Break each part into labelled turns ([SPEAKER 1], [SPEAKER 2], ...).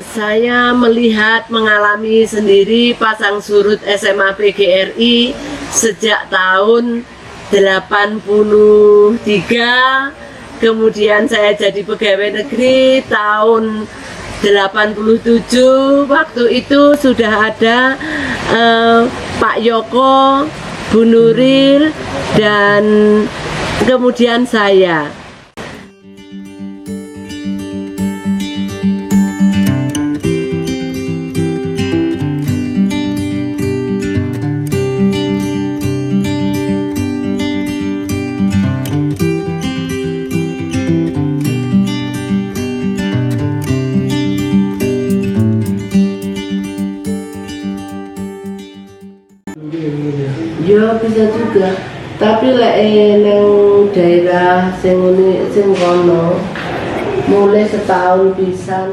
[SPEAKER 1] Saya melihat mengalami sendiri pasang surut SMA PGRI sejak tahun 83, kemudian saya jadi pegawai negeri tahun 87. Waktu itu sudah ada Pak Yoko, Bu Nuril, dan kemudian saya. Ya bisa juga, tapi lek nang daerah sing kono mulai setahun pisan.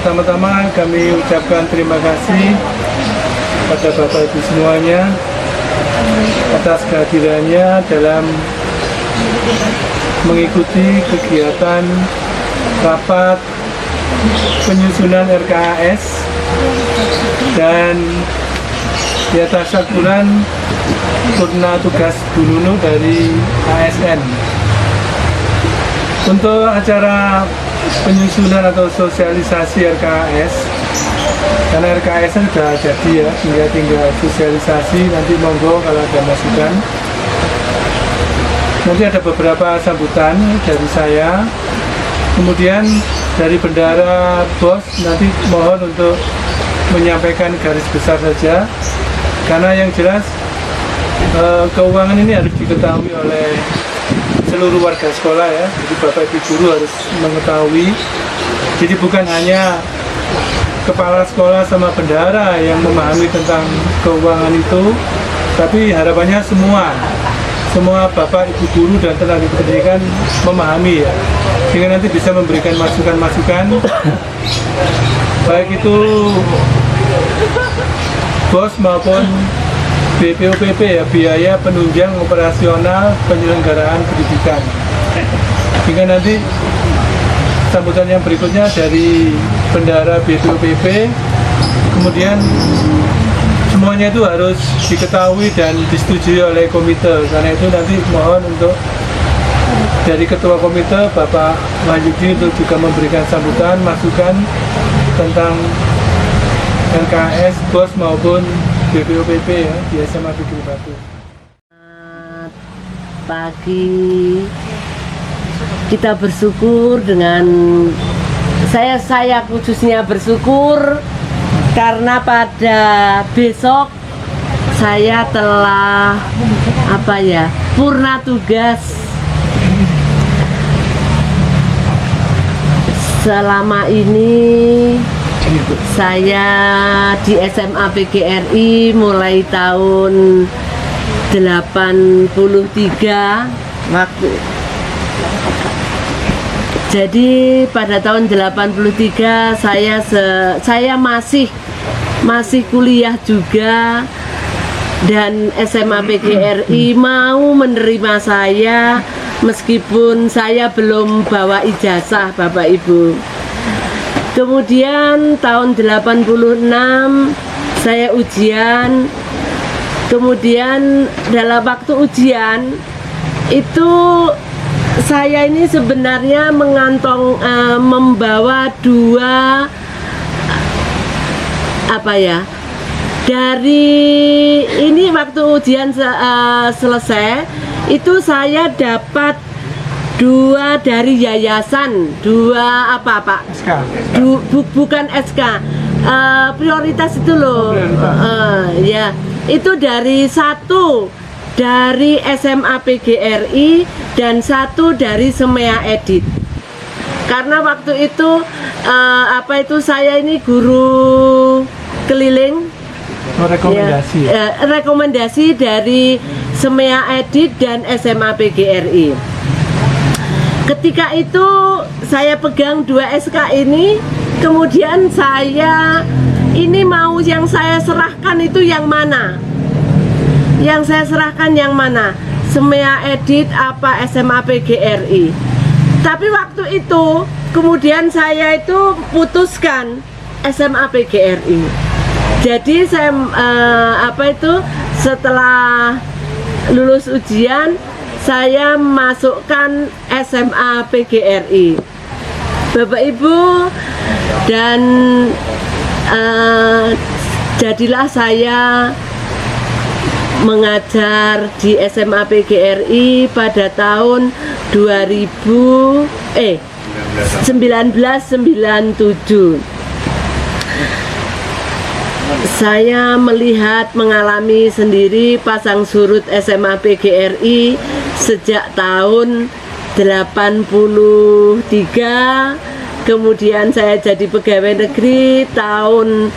[SPEAKER 2] Pertama-tama kami ucapkan terima kasih pada Bapak Ibu semuanya atas kehadirannya dalam mengikuti kegiatan rapat penyusunan RKAS dan di atas sakuran Purna Tugas Bu Nunu dari ASN. Untuk acara penyusunan atau sosialisasi RKS, karena RKS sudah jadi ya, tinggal sosialisasi, nanti monggo kalau ada masukan. Nanti ada beberapa sambutan dari saya, kemudian dari bendara bos nanti mohon untuk menyampaikan garis besar saja, karena yang jelas keuangan ini harus diketahui oleh seluruh warga sekolah ya, jadi bapak ibu guru harus mengetahui. Jadi bukan hanya kepala sekolah sama bendara yang memahami tentang keuangan itu, tapi harapannya semua bapak ibu guru dan tenaga pendidikan memahami ya, sehingga nanti bisa memberikan masukan-masukan baik itu bos maupun BPOPP ya, biaya penunjang operasional penyelenggaraan pendidikan. Hingga nanti sambutan yang berikutnya dari bendara BPOPP, kemudian semuanya itu harus diketahui dan disetujui oleh komite. Karena itu nanti mohon untuk dari ketua komite Bapak Wahyudi untuk juga memberikan sambutan, masukan tentang RKS, BOS maupun BPOPP ya, di SMA Fikri Batu.
[SPEAKER 1] Pagi kita bersyukur dengan saya khususnya bersyukur karena pada besok saya telah purna tugas. Selama ini saya di SMA PGRI mulai tahun 83 waktu. Jadi pada tahun 83 saya masih kuliah juga, dan SMA PGRI mau menerima saya meskipun saya belum bawa ijazah Bapak Ibu. Kemudian tahun 86 saya ujian. Kemudian dalam waktu ujian itu saya ini sebenarnya membawa dua dari ini waktu ujian selesai itu saya dapat dua dari yayasan,
[SPEAKER 2] SK.
[SPEAKER 1] Bukan SK, prioritas itu loh, ya itu dari satu dari SMA PGRI dan satu dari Semea Edit. Karena waktu itu saya ini guru keliling.
[SPEAKER 2] Rekomendasi.
[SPEAKER 1] Rekomendasi dari Semea Edit dan SMA PGRI. Ketika itu saya pegang dua SK ini, kemudian saya ini mau yang saya serahkan itu yang mana? Yang saya serahkan yang mana? Semea Edit apa SMA PGRI? Tapi waktu itu kemudian saya itu putuskan SMA PGRI. Jadi saya setelah lulus ujian saya masukkan SMA PGRI. Bapak Ibu, dan jadilah saya mengajar di SMA PGRI pada tahun 1997. Saya mengalami sendiri pasang surut SMA PGRI sejak tahun 83, kemudian saya jadi pegawai negeri tahun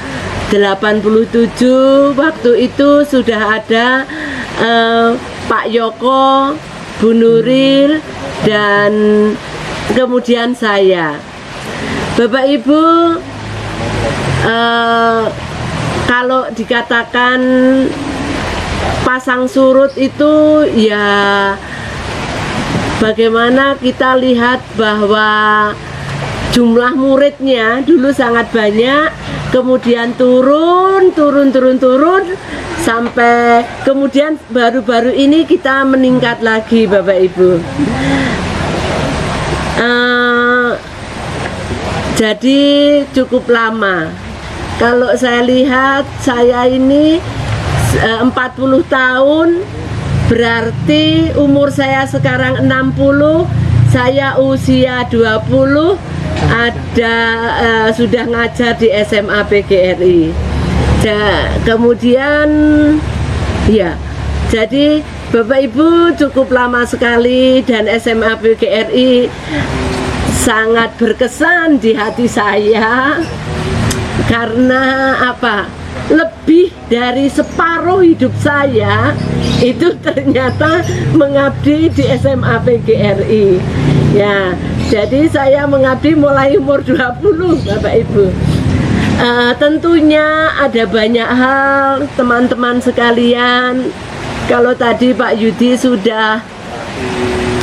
[SPEAKER 1] 87. Waktu itu sudah ada Pak Yoko, Bu Nuril, dan kemudian saya. Bapak Ibu, kalau dikatakan pasang surut itu ya bagaimana kita lihat bahwa jumlah muridnya dulu sangat banyak, kemudian turun sampai kemudian baru-baru ini kita meningkat lagi Bapak Ibu. Jadi cukup lama. Kalau saya lihat, saya ini 40 tahun, berarti umur saya sekarang 60, saya usia 20, ada sudah ngajar di SMA PGRI. Kemudian ya, jadi Bapak Ibu cukup lama sekali, dan SMA PGRI sangat berkesan di hati saya. Karena apa? Lebih dari separuh hidup saya itu ternyata mengabdi di SMA PGRI. Ya, jadi saya mengabdi mulai umur 20, Bapak Ibu. Tentunya ada banyak hal, teman-teman sekalian. Kalau tadi Pak Yudi sudah,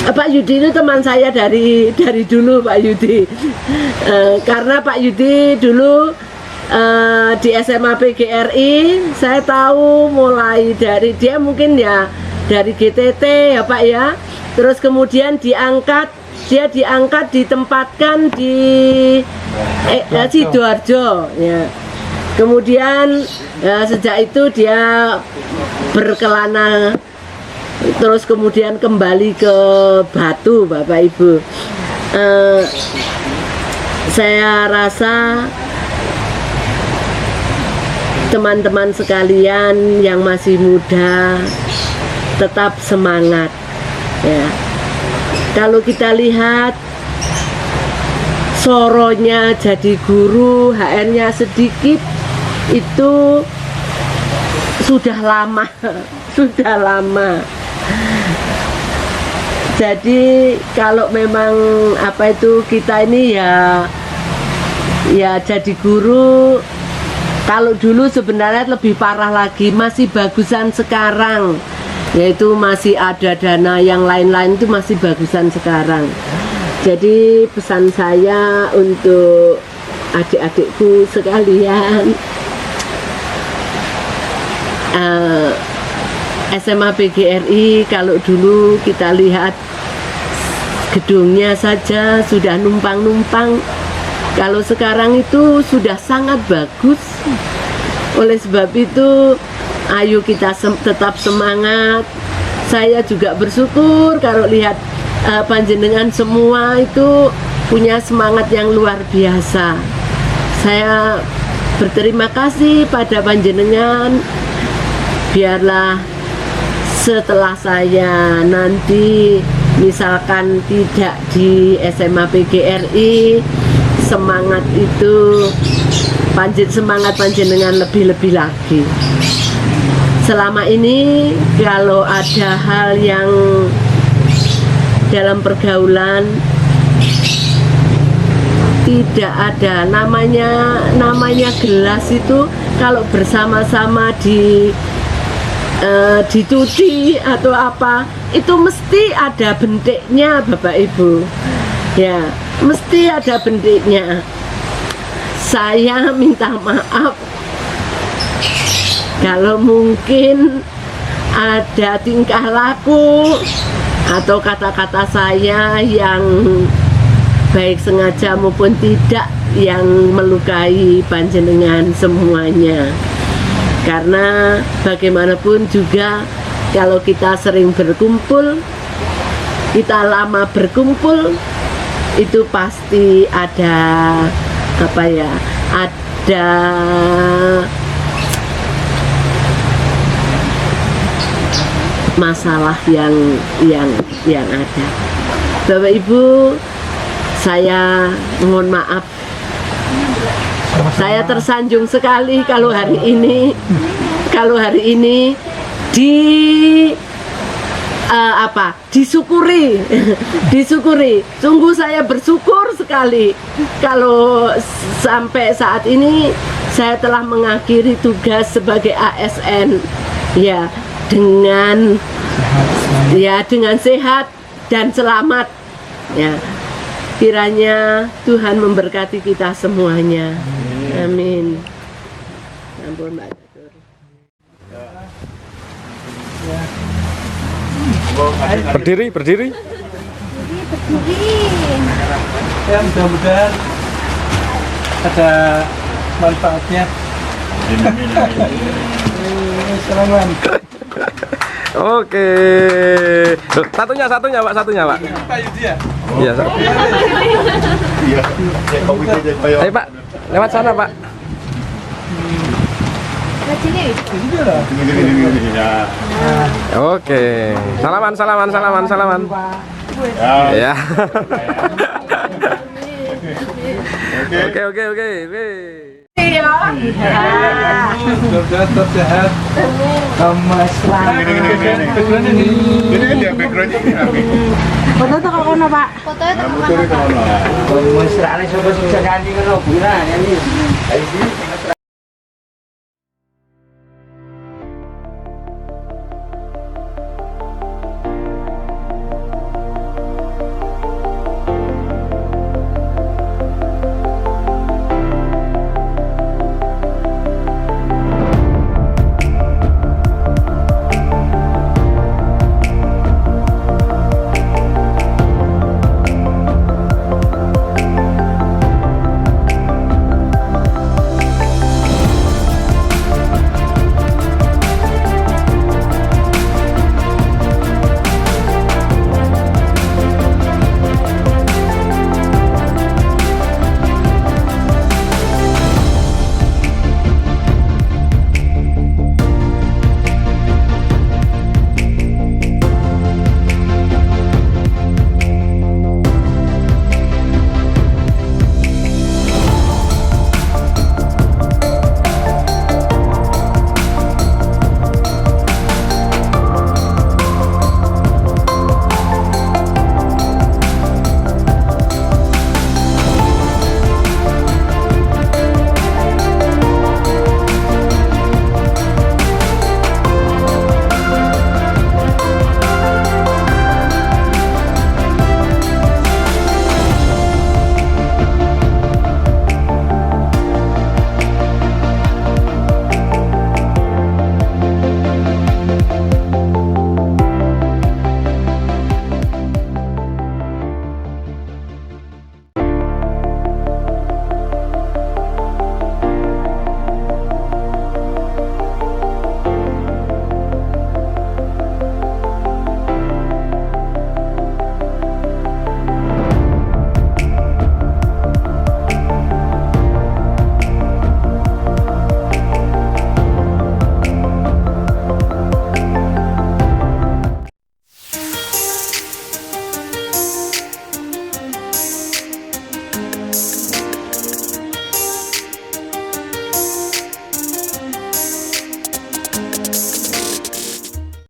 [SPEAKER 1] Pak Yudi itu teman saya dari dulu, Pak Yudi. Karena Pak Yudi dulu di SMA PGRI, saya tahu mulai dari dia mungkin ya dari GTT ya Pak ya. Terus kemudian dia diangkat ditempatkan di Sidoarjo ya. Kemudian sejak itu dia berkelana, terus kemudian kembali ke Batu, Bapak Ibu. Saya rasa teman-teman sekalian yang masih muda tetap semangat ya. Kalau kita lihat soronya jadi guru, HR-nya sedikit, itu sudah lama sudah lama. Jadi kalau memang apa itu kita ini ya jadi guru. Kalau dulu sebenarnya lebih parah lagi, masih bagusan sekarang, yaitu masih ada dana yang lain-lain itu masih bagusan sekarang. Jadi pesan saya untuk adik-adikku sekalian, SMA PGRI kalau dulu kita lihat gedungnya saja sudah numpang-numpang. Kalau sekarang itu sudah sangat bagus. Oleh sebab itu, ayo kita tetap semangat. Saya juga bersyukur kalau lihat panjenengan semua itu punya semangat yang luar biasa. Saya berterima kasih pada panjenengan. Biarlah setelah saya nanti misalkan tidak di SMA PGRI, semangat itu semangat panjenengan lebih-lebih lagi. Selama ini kalau ada hal yang dalam pergaulan tidak ada namanya gelas itu kalau bersama-sama dicuci atau apa itu mesti ada bentiknya, Bapak Ibu ya, mesti ada bentiknya. Saya minta maaf kalau mungkin ada tingkah laku atau kata-kata saya yang baik sengaja maupun tidak yang melukai panjenengan semuanya. Karena bagaimanapun juga kalau kita sering berkumpul, kita lama berkumpul, itu pasti ada ada masalah yang ada. Bapak Ibu, saya mohon maaf. Saya tersanjung sekali kalau hari ini disyukuri. Sungguh saya bersyukur sekali kalau sampai saat ini saya telah mengakhiri tugas sebagai ASN ya dengan sehat dan selamat ya. Kiranya Tuhan memberkati kita semuanya. Amin. Ampun Mbak.
[SPEAKER 2] Berdiri. Ya, mudah-mudahan ada manfaatnya. Selamat.
[SPEAKER 3] Oke. Satunya Pak, satunya Pak.
[SPEAKER 2] Pak Yudi ya?
[SPEAKER 3] Iya, satu.
[SPEAKER 4] Iya.
[SPEAKER 3] Ayo Pak, lewat sana Pak.
[SPEAKER 4] Ini. Ya.
[SPEAKER 3] Oke. Salaman. Ya. Oke.
[SPEAKER 2] Semoga tetap sehat. Background ini.
[SPEAKER 4] Ini dia backgroundnya ini rapi.
[SPEAKER 5] Foto tuh kalau kono, Pak.
[SPEAKER 4] Nah, motornya ke mana?
[SPEAKER 6] Mesra nih sobat bisa ganti kan, guna ya nih.